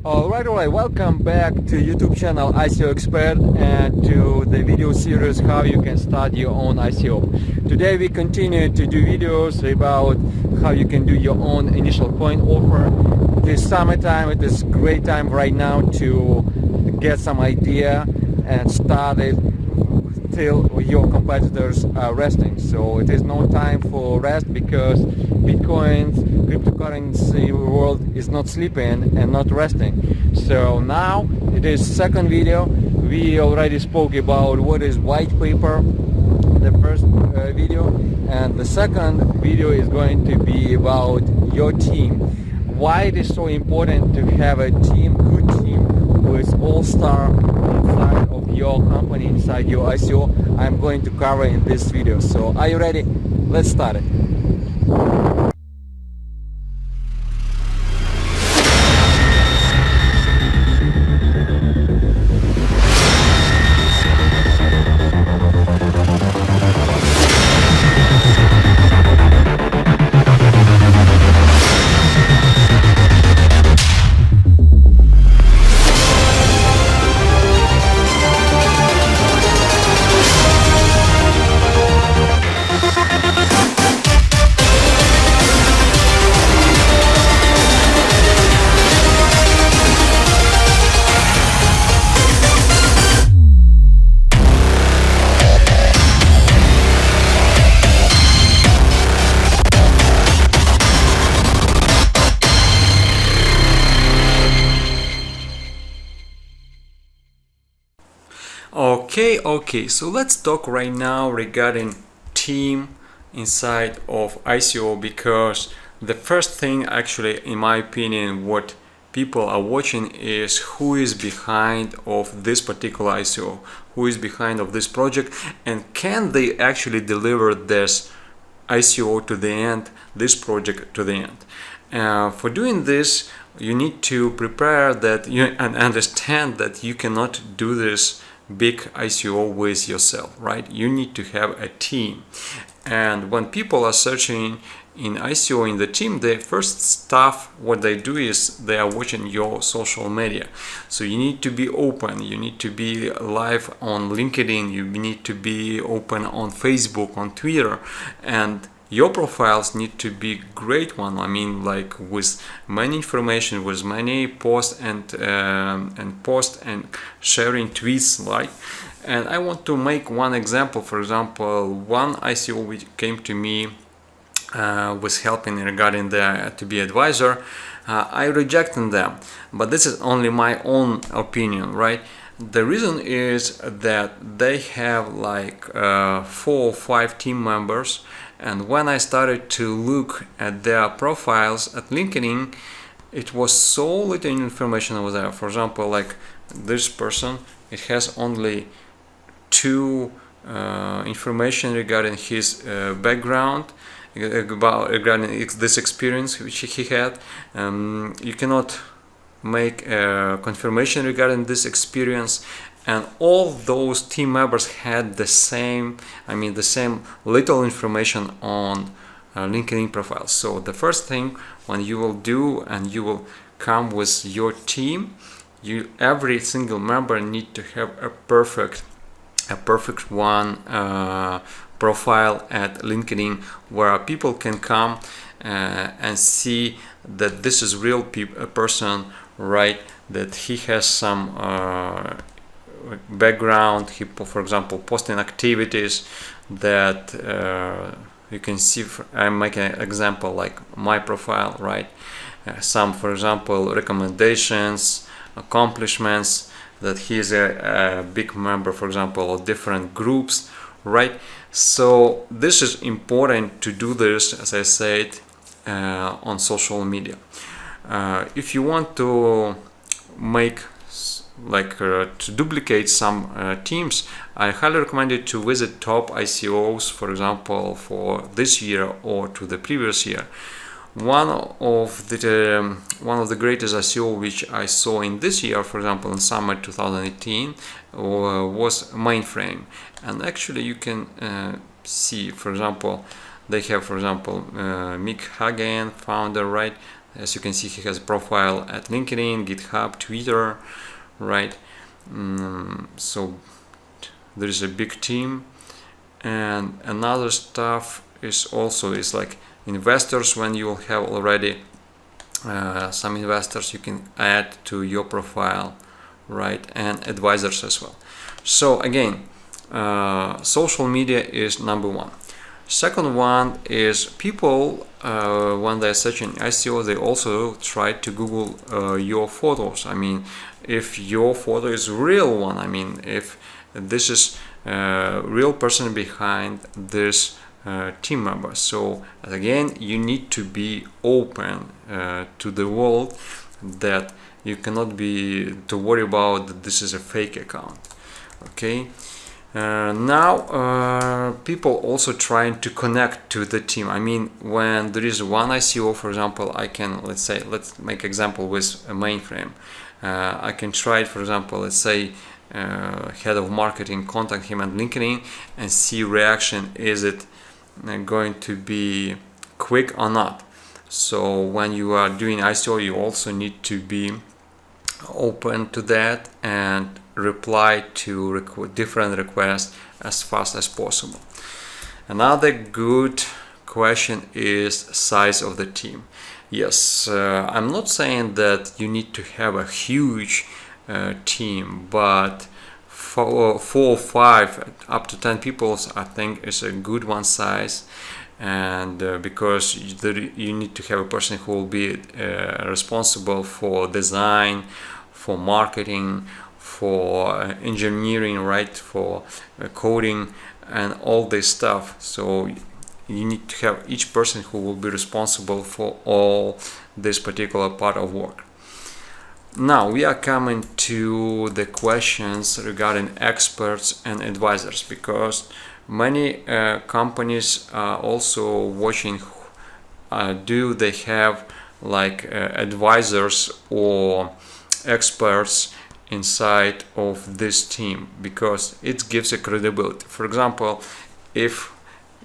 Alright, welcome back to YouTube channel ICOexpert and to the video series how you can start your own ICO. Today we continue to do videos about how you can do your own initial coin offer. This summertime, it is great time right now to get some idea and start it till your competitors are resting. So it is no time for rest because Bitcoin's cryptocurrency world is not sleeping and not resting. So now it is second video. We already spoke about what is white paper, the first video, and the second video is going to be about your team. Why it is so important to have a team, good team with all-star inside of your company, inside your ICO. I'm going to cover in this video. So are you ready? Let's start it. Okay, so let's talk right now regarding team inside of ICO, because the first thing actually, in my opinion, what people are watching is who is behind of this particular ICO, who is behind of this project, and can they actually deliver this ICO to the end, this project to the end. For doing this, you need to prepare that and understand that you cannot do this big ICO with yourself, right? You need to have a team. And when people are searching in ICO in the team, the first stuff what they do is they are watching your social media. So you need to be open, you need to be live on LinkedIn, you need to be open on Facebook, on Twitter, and your profiles need to be great one. I mean, like with many information, with many posts and sharing tweets, like. And I want to make one example. For example, one ICO which came to me was helping regarding to be advisor. I rejected them, but this is only my own opinion, right? The reason is that they have like 4 or 5 team members. And when I started to look at their profiles at LinkedIn, it was so little information over there. For example, like this person, it has only 2 information regarding his background, regarding this experience which he had. You cannot make a confirmation regarding this experience. And all those team members had the same, the same little information on LinkedIn profiles. So the first thing when you will do, and you will come with your team, every single member need to have a perfect one profile at LinkedIn, where people can come and see that this is real person, right? That he has some background, for example, posting activities that you can see. I'm making an example like my profile, right? Some, for example, recommendations, accomplishments, that he is a big member, for example, of different groups, right? So this is important to do this, as I said, on social media. If you want to make to duplicate some teams, I highly recommend you to visit top ICOs, for example, for this year or to the previous year. One of the greatest ICO which I saw in this year, for example, in summer 2018, was Mainframe. And actually you can see, for example, they have, for example, Mick Hagen, founder, right? As you can see, he has a profile at LinkedIn, GitHub, Twitter, right? So there is a big team. And another stuff is also like investors. When you have already some investors, you can add to your profile, right? And advisors as well. So again, social media is number one. Second one is people, when they're searching ICO, they also try to Google your photos. I mean, if your photo is real one, I mean, if this is a real person behind this team member. So again, you need to be open to the world, that you cannot be to worry about that this is a fake account. Okay. Now people also trying to connect to the team. I mean, when there is one ICO, for example, I can, let's make example with a mainframe. I can try it, for example, let's say head of marketing, contact him on LinkedIn and see reaction. Is it going to be quick or not? So when you are doing ICO, you also need to be open to that and reply to different requests as fast as possible. Another good question is size of the team. Yes, I'm not saying that you need to have a huge team, but 4 or 5 up to 10 people, I think, is a good one size. And because you need to have a person who will be responsible for design, for marketing, for engineering, right, for coding and all this stuff. So you need to have each person who will be responsible for all this particular part of work. Now we are coming to the questions regarding experts and advisors, because many companies are also watching, do they have like advisors or experts inside of this team, because it gives a credibility. For example, if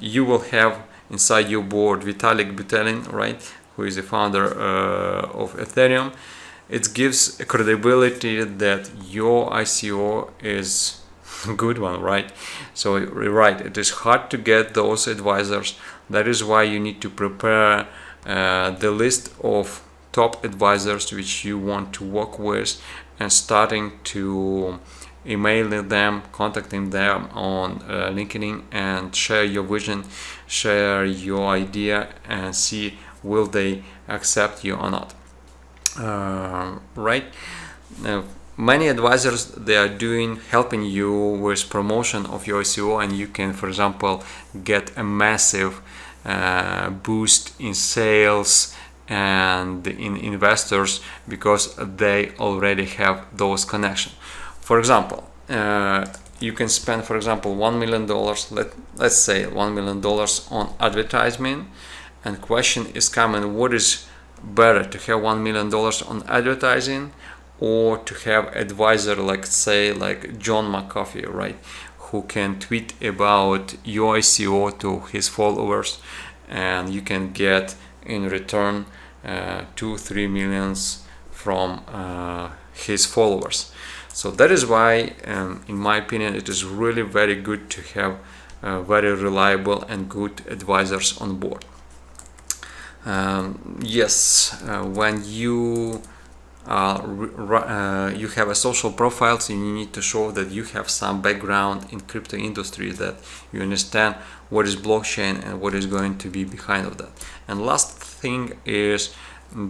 you will have inside your board Vitalik Buterin, right, who is the founder of Ethereum, it gives a credibility that your ICO is a good one, right? So right, it is hard to get those advisors. That is why you need to prepare the list of top advisors which you want to work with, and starting to emailing them, contacting them on LinkedIn, and share your vision, share your idea, and see will they accept you or not. Right? Many advisors, they are helping you with promotion of your ICO, and you can, for example, get a massive boost in sales and in investors, because they already have those connections. For example, you can spend, for example, $1 million, let's say $1 million on advertisement, and question is coming, what is better, to have $1 million on advertising or to have advisor like, say, like John McAfee, right, who can tweet about your ICO to his followers, and you can get in return 2-3 millions from his followers. So that is why, in my opinion, it is really very good to have very reliable and good advisors on board. Yes, when you have a social profile, so you need to show that you have some background in crypto industry, that you understand what is blockchain and what is going to be behind of that. And last thing is,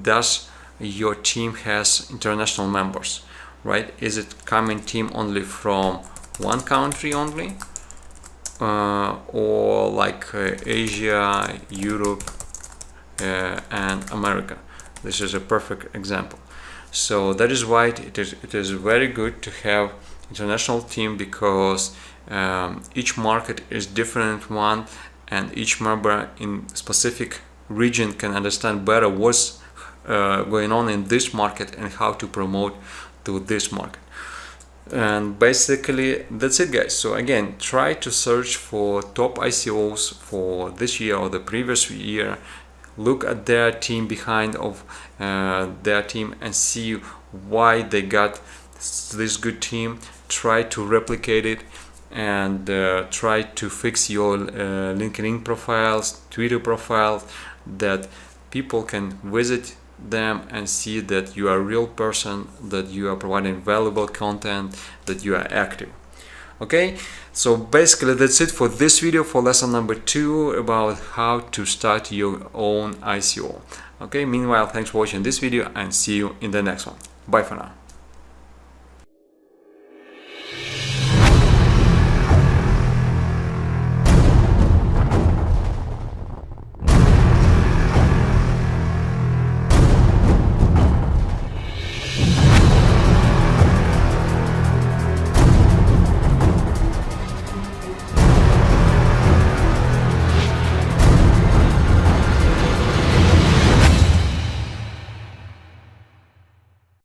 does your team has international members, right? Is it coming team only from one country only, or like Asia, Europe, and America? This is a perfect example. So that is why it is very good to have international team, because each market is different one, and each member in specific region can understand better what's going on in this market and how to promote to this market. And basically that's it, guys. So again, try to search for top ICOs for this year or the previous year look at their team behind of their team and see why they got this good team. Try to replicate it and try to fix your LinkedIn profiles, Twitter profiles, that people can visit them and see that you are a real person, that you are providing valuable content, that you are active. Okay, so basically that's it for this video, for lesson number 2 about how to start your own ICO. Okay, meanwhile, thanks for watching this video and see you in the next one. Bye for now.